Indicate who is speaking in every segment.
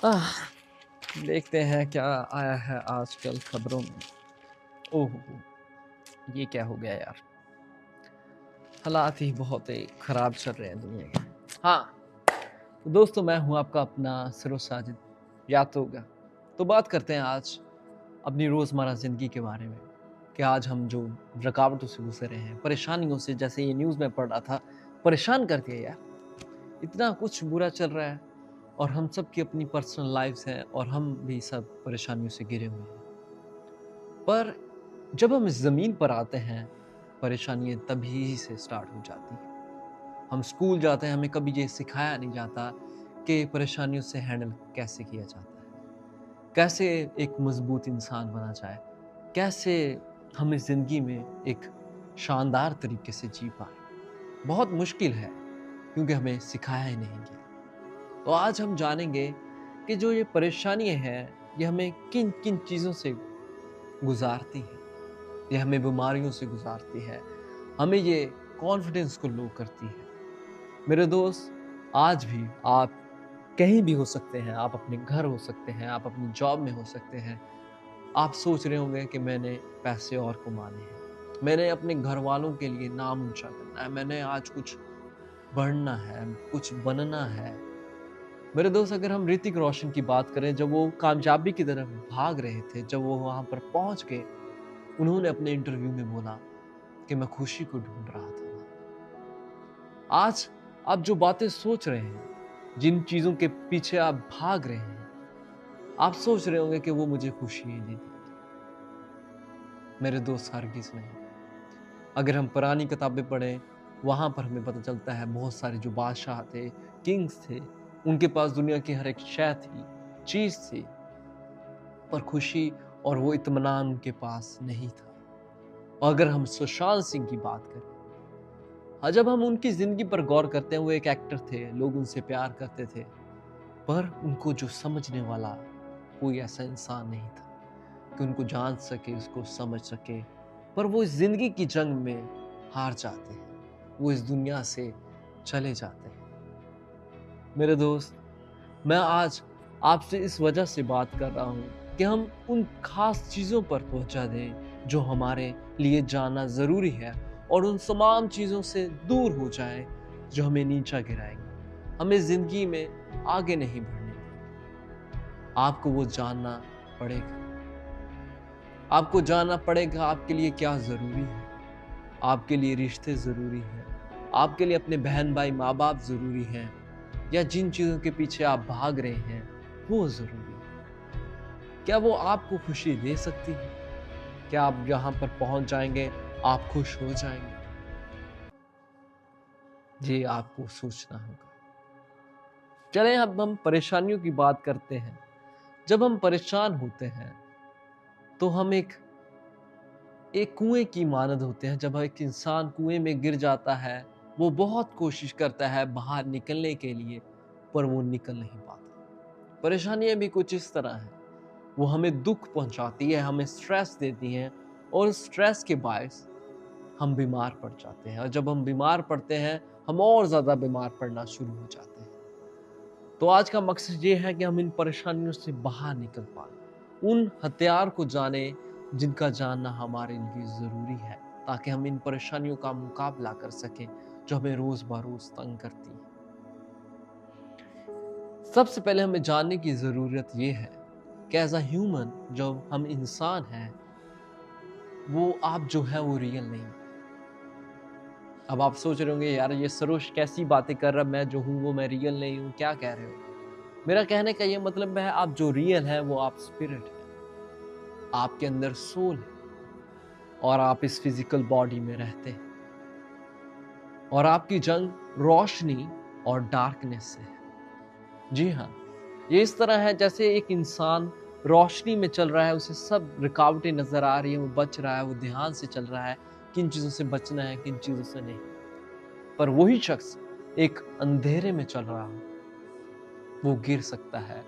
Speaker 1: आह, देखते हैं क्या आया है आजकल खबरों में। ओह ये क्या हो गया यार। हालात ही बहुत ही खराब चल रहे हैं दुनिया के। हाँ, तो दोस्तों मैं हूँ आपका अपना सरोज साजिद, याद तो होगा। तो बात करते हैं आज अपनी रोज़मर्रा ज़िंदगी के बारे में कि आज हम जो रुकावटों से गुजर रहे हैं, परेशानियों से, जैसे ये न्यूज़ में पढ़ रहा था, परेशान कर दिया यार। इतना कुछ बुरा चल रहा है और हम सब की अपनी पर्सनल लाइफ्स हैं और हम भी सब परेशानियों से घिरे हुए हैं। पर जब हम इस ज़मीन पर आते हैं, परेशानियाँ तभी से स्टार्ट हो जाती हैं। हम स्कूल जाते हैं, हमें कभी ये सिखाया नहीं जाता कि परेशानियों से हैंडल कैसे किया जाता है। कैसे एक मज़बूत इंसान बना जाए, कैसे हम इस ज़िंदगी में एक शानदार तरीके से जी पाएँ। बहुत मुश्किल है क्योंकि हमें सिखाया ही नहीं गया। तो आज हम जानेंगे कि जो ये परेशानियाँ हैं, ये हमें किन-किन चीज़ों से गुज़ारती हैं। ये हमें बीमारियों से गुज़ारती है, हमें ये कॉन्फिडेंस को लो करती है। मेरे दोस्त, आज भी आप कहीं भी हो सकते हैं, आप अपने घर हो सकते हैं, आप अपनी जॉब में हो सकते हैं। आप सोच रहे होंगे कि मैंने पैसे और कमाने हैं, मैंने अपने घरवालों के लिए नाम ऊँचा करना है, मैंने आज कुछ बढ़ना है, कुछ बनना है। मेरे दोस्त, अगर हम ऋतिक रोशन की बात करें, जब वो कामयाबी की तरफ भाग रहे थे, जब वो वहाँ पर पहुँच गए, उन्होंने अपने इंटरव्यू में बोला कि मैं खुशी को ढूँढ रहा था। आज आप जो बातें सोच रहे हैं, जिन चीज़ों के पीछे आप भाग रहे हैं, आप सोच रहे होंगे कि वो मुझे खुशी ही नहीं देंगी। मेरे दोस्त, हरगिज़ नहीं। अगर हम पुरानी किताबें पढ़ें, वहाँ पर हमें पता चलता है बहुत सारे जो बादशाह थे, किंग्स थे, उनके पास दुनिया की हर एक शै थी, चीज़ थी, पर खुशी और वो इत्मीनान उनके पास नहीं था। और अगर हम सुशांत सिंह की बात करें, हाँ, जब हम उनकी ज़िंदगी पर गौर करते हैं, वो एक एक्टर थे, लोग उनसे प्यार करते थे, पर उनको जो समझने वाला कोई ऐसा इंसान नहीं था कि उनको जान सके, उसको समझ सके। पर वो इस ज़िंदगी की जंग में हार जाते हैं, वो इस दुनिया से चले जाते हैं। मेरे दोस्त, मैं आज आपसे इस वजह से बात कर रहा हूँ कि हम उन ख़ास चीज़ों पर तवज्जो दें, जो हमारे लिए जानना ज़रूरी है और उन तमाम चीज़ों से दूर हो जाएँ, जो हमें नीचा गिराएँगी। हमें ज़िंदगी में आगे नहीं बढ़ने देंगी। आपको वो जानना पड़ेगा। आपको जानना पड़ेगा आपके लिए क्या ज़रूरी है। आपके लिए रिश्ते ज़रूरी हैं। आपके लिए अपने बहन-भाई, माँ-बाप ज़रूरी हैं, या जिन चीज़ों के पीछे आप भाग रहे हैं, वो ज़रूरी है। क्या वो आपको खुशी दे सकती है? क्या आप जहाँ पर पहुँच जाएँगे, आप खुश हो जाएँगे? ये आपको सोचना होगा। चलें, अब हम परेशानियों की बात करते हैं। जब हम परेशान होते हैं, तो हम एक एक कुएँ की मानद होते हैं। जब एक इंसान कुएँ में गिर जाता है, वो बहुत कोशिश करता है बाहर निकलने के लिए, पर वो निकल नहीं पाता। परेशानियाँ भी कुछ इस तरह हैं, वो हमें दुःख पहुँचाती है, हमें स्ट्रेस देती हैं और स्ट्रेस के बायस हम बीमार पड़ जाते हैं, और जब हम बीमार पड़ते हैं, हम और ज़्यादा बीमार पड़ना शुरू हो जाते हैं। तो आज का मकसद ये है कि हम इन परेशानियों से बाहर निकल पाएँ। उन हथियार को जानें, जिनका जानना हमारे लिए ज़रूरी है, ताकि हम इन परेशानियों का मुकाबला कर सकें, जो हमें रोज़-ब-रोज़ तंग करती हैं। सबसे पहले हमें जानने की ज़रूरत ये है कि एज़ अ ह्यूमन, जो हम इंसान हैं, वो आप जो है वो रियल नहीं है। अब आप सोच रहे होंगे, यार ये सरोज कैसी बातें कर रहा है, मैं जो हूँ वो मैं रियल नहीं हूँ, क्या कह रहे हो? मेरा कहने का ये मतलब है, आप जो रियल है वो आप स्पिरिट हैं, आपके अंदर सोल है और आप इस फिजिकल बॉडी में रहते हैं, और आपकी जंग रोशनी और डार्कनेस से है। जी हाँ, ये इस तरह है जैसे एक इंसान रोशनी में चल रहा है, उसे सब रुकावटें नज़र आ रही हैं, वो बच रहा है, वो ध्यान से चल रहा है, किन चीज़ों से बचना है, किन चीज़ों से नहीं। पर वही शख्स एक अंधेरे में चल रहा हो, वो गिर सकता है,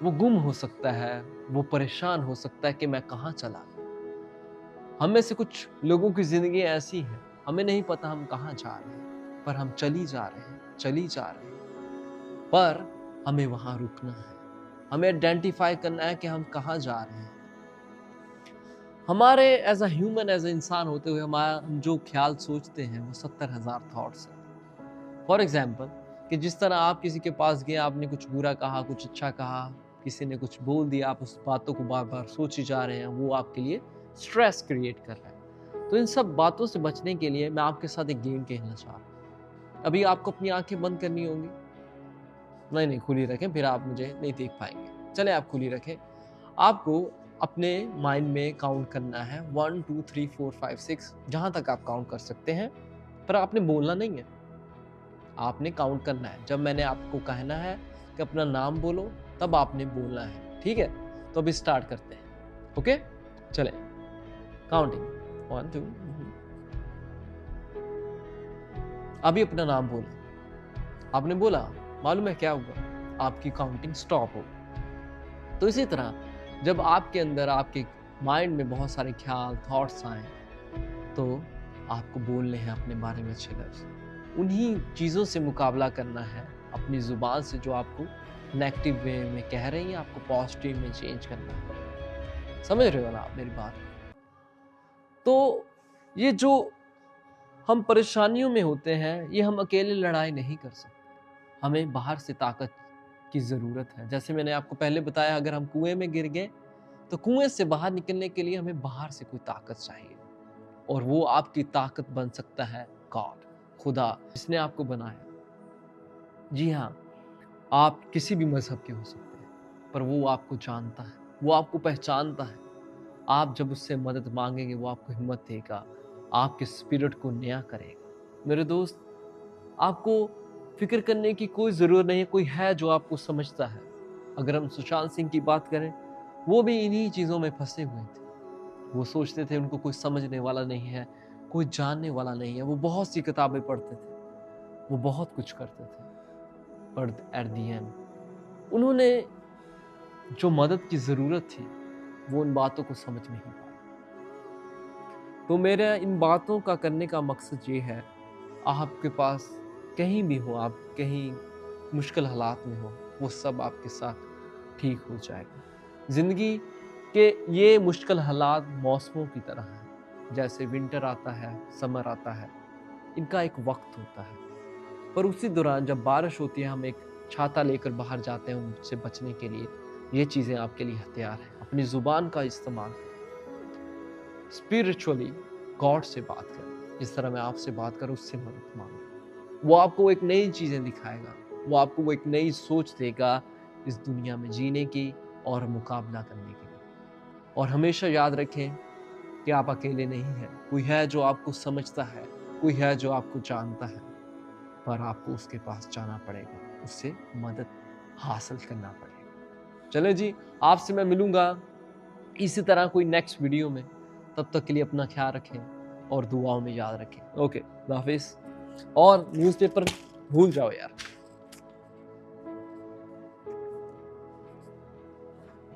Speaker 1: वो गुम हो सकता है, वो परेशान हो सकता है कि मैं कहाँ चला गया। हम में से कुछ लोगों की ज़िंदगी ऐसी है, हमें नहीं पता हम कहाँ जा रहे हैं, पर हम चली जा रहे हैं, चली जा रहे हैं, पर हमें वहाँ रुकना है। हमें आइडेंटिफाई करना है कि हम कहाँ जा रहे हैं। हमारे as a human, as a इंसान होते हुए हमारा हम जो ख्याल सोचते हैं वो 70,000 थॉट्स हैं। फॉर एग्जाम्पल कि जिस तरह आप किसी के पास गए, आपने कुछ बुरा कहा, कुछ अच्छा कहा, किसी ने कुछ बोल दिया, आप उस बातों को बार बार सोचे जा रहे हैं, वो आपके लिए स्ट्रेस क्रिएट कर रहा है। तो इन सब बातों से बचने के लिए मैं आपके साथ एक गेम खेलना चाह रहा हूँ। अभी आपको अपनी आंखें बंद करनी होंगी। नहीं, खुली रखें, फिर आप मुझे नहीं देख पाएंगे। चले आप खुली रखें। आपको अपने माइंड में काउंट करना है 1 2 3 4 5 6, जहां तक आप काउंट कर सकते हैं, पर आपने बोलना नहीं है, आपने काउंट करना है। जब मैंने आपको कहना है कि अपना नाम बोलो, तब आपने बोलना है, ठीक है? तो अभी स्टार्ट करते हैं। ओके, चले काउंटिंग 1 2। अभी अपना नाम बोलो। आपने बोला, मालूम है क्या हुआ? आपकी काउंटिंग स्टॉप हो। तो इसी तरह जब आपके अंदर, आपके माइंड में बहुत सारे ख्याल, थॉट्स आए, तो आपको बोलने हैं अपने बारे में अच्छे लफ्ज़। उन्हीं चीज़ों से मुकाबला करना है अपनी ज़ुबान से जो आपको नेगेटिव वे में कह रही हैं, आपको पॉजिटिव में चेंज करना है। समझ रहे हो ना आप मेरी बात? तो ये जो हम परेशानियों में होते हैं, ये हम अकेले लड़ाई नहीं कर सकते। हमें बाहर से ताकत की ज़रूरत है। जैसे मैंने आपको पहले बताया, अगर हम कुएं में गिर गए, तो कुएं से बाहर निकलने के लिए हमें बाहर से कोई ताकत चाहिए, और वो आपकी ताकत बन सकता है गॉड, खुदा, जिसने आपको बनाया। जी हाँ, आप किसी भी मजहब के हो सकते हैं, पर वो आपको जानता है, वो आपको पहचानता है। आप जब उससे मदद मांगेंगे, वो आपको हिम्मत देगा, आपके स्पिरिट को नया करेगा। मेरे दोस्त, आपको फिक्र करने की कोई ज़रूरत नहीं है, कोई है जो आपको समझता है। अगर हम सुशांत सिंह की बात करें, वो भी इन्हीं चीज़ों में फंसे हुए थे। वो सोचते थे उनको कोई समझने वाला नहीं है, कोई जानने वाला नहीं है। वो बहुत सी किताबें पढ़ते थे, वो बहुत कुछ करते थे, पर एट द एंड उन्होंने जो मदद की ज़रूरत थी, वो उन बातों को समझ नहीं पाए। तो मेरा इन बातों का करने का मकसद ये है, आपके पास कहीं भी हो, आप कहीं मुश्किल हालात में हो, वो सब आपके साथ ठीक हो जाएगा। ज़िंदगी के ये मुश्किल हालात मौसमों की तरह हैं। जैसे विंटर आता है, समर आता है, इनका एक वक्त होता है, पर उसी दौरान जब बारिश होती है, हम एक छाता लेकर बाहर जाते हैं उनसे बचने के लिए। ये चीज़ें आपके लिए हथियार हैं। अपनी ज़ुबान का इस्तेमाल करें, स्पिरिचुअली गॉड से बात करें। जिस तरह मैं आपसे बात करूँ, उससे मदद मांगो। वो आपको एक नई चीज़ें दिखाएगा, वो आपको वो एक नई सोच देगा इस दुनिया में जीने की और मुकाबला करने के लिए। और हमेशा याद रखें कि आप अकेले नहीं हैं। कोई है जो आपको समझता है, कोई है जो आपको जानता है, पर आपको उसके पास जाना पड़ेगा, उससे मदद हासिल करना पड़ेगा। चले जी, आपसे मैं मिलूंगा इसी तरह कोई नेक्स्ट वीडियो में। तब तक के लिए अपना ख्याल रखें और दुआओं में याद रखें। ओके, हाफिज़। और न्यूज़पेपर भूल जाओ यार।